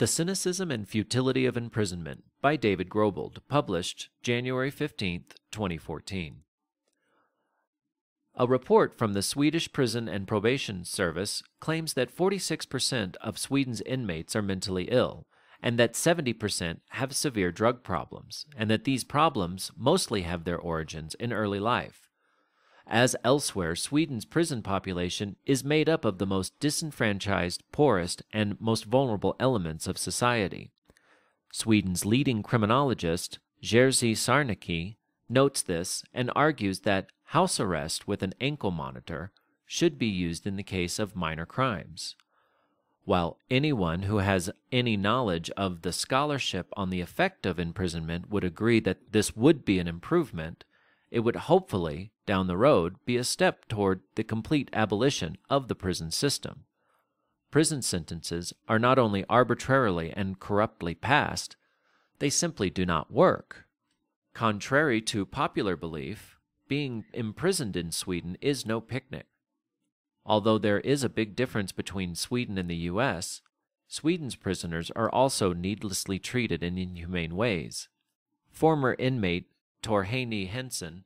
The Cynicism and Futility of Imprisonment by David Grobgeld, published January 15, 2014. A report from the Swedish Prison and Probation Service claims that 46% of Sweden's inmates are mentally ill, and that 70% have severe drug problems, and that these problems mostly have their origins in early life. As elsewhere, Sweden's prison population is made up of the most disenfranchised, poorest, and most vulnerable elements of society. Sweden's leading criminologist, Jerzy Sarnecki, notes this and argues that house arrest with an ankle monitor should be used in the case of minor crimes. While anyone who has any knowledge of the scholarship on the effect of imprisonment would agree that this would be an improvement, it would hopefully, down the road, be a step toward the complete abolition of the prison system. Prison sentences are not only arbitrarily and corruptly passed, they simply do not work. Contrary to popular belief, being imprisoned in Sweden is no picnic. Although there is a big difference between Sweden and the U.S., Sweden's prisoners are also needlessly treated in inhumane ways. Former inmate Torhani Henson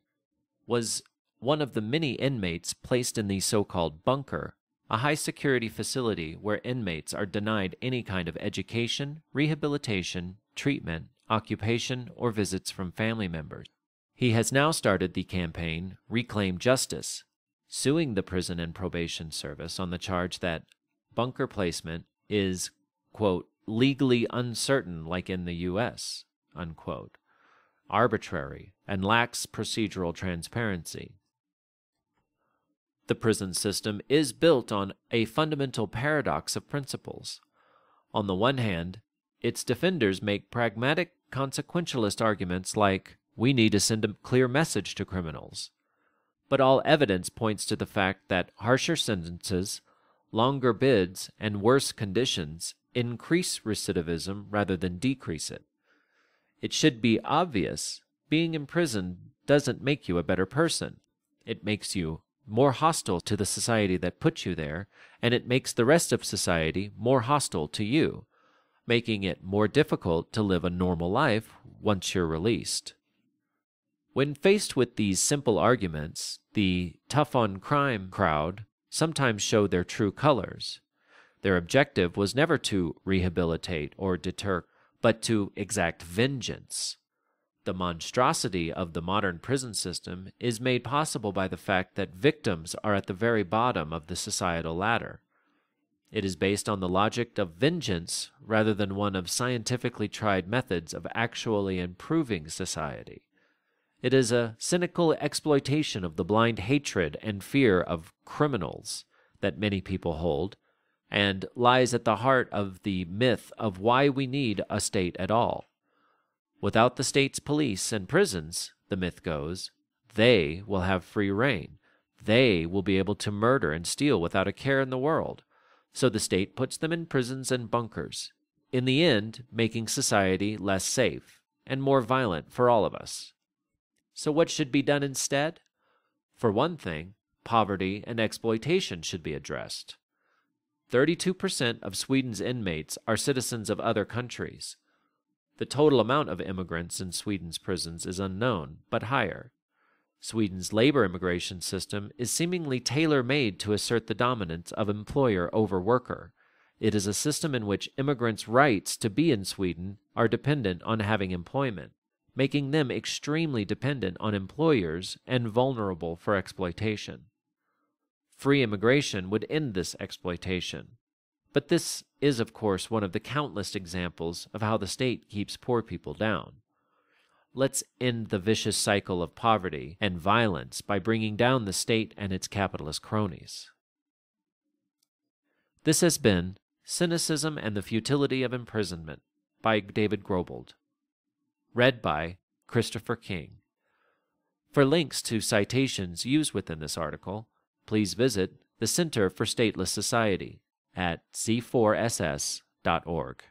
was one of the many inmates placed in the so-called bunker, a high-security facility where inmates are denied any kind of education, rehabilitation, treatment, occupation, or visits from family members. He has now started the campaign Reclaim Justice, suing the Prison and Probation Service on the charge that bunker placement is, quote, legally uncertain like in the U.S., unquote, arbitrary, and lacks procedural transparency. The prison system is built on a fundamental paradox of principles. On the one hand, its defenders make pragmatic, consequentialist arguments like, we need to send a clear message to criminals. But all evidence points to the fact that harsher sentences, longer bids, and worse conditions increase recidivism rather than decrease it. It should be obvious, being imprisoned doesn't make you a better person. It makes you more hostile to the society that put you there, and it makes the rest of society more hostile to you, making it more difficult to live a normal life once you're released. When faced with these simple arguments, the tough-on-crime crowd sometimes show their true colors. Their objective was never to rehabilitate or deter, but to exact vengeance. The monstrosity of the modern prison system is made possible by the fact that victims are at the very bottom of the societal ladder. It is based on the logic of vengeance rather than one of scientifically tried methods of actually improving society. It is a cynical exploitation of the blind hatred and fear of criminals that many people hold, and lies at the heart of the myth of why we need a state at all. Without the state's police and prisons, the myth goes, they will have free rein. They will be able to murder and steal without a care in the world. So the state puts them in prisons and bunkers, in the end making society less safe and more violent for all of us. So what should be done instead? For one thing, poverty and exploitation should be addressed. 32% of Sweden's inmates are citizens of other countries. The total amount of immigrants in Sweden's prisons is unknown, but higher. Sweden's labor immigration system is seemingly tailor-made to assert the dominance of employer over worker. It is a system in which immigrants' rights to be in Sweden are dependent on having employment, making them extremely dependent on employers and vulnerable for exploitation. Free immigration would end this exploitation. But this is, of course, one of the countless examples of how the state keeps poor people down. Let's end the vicious cycle of poverty and violence by bringing down the state and its capitalist cronies. This has been Cynicism and the Futility of Imprisonment by David Grobgeld. Read by Christopher King. For links to citations used within this article, please visit the Center for Stateless Society at c4ss.org.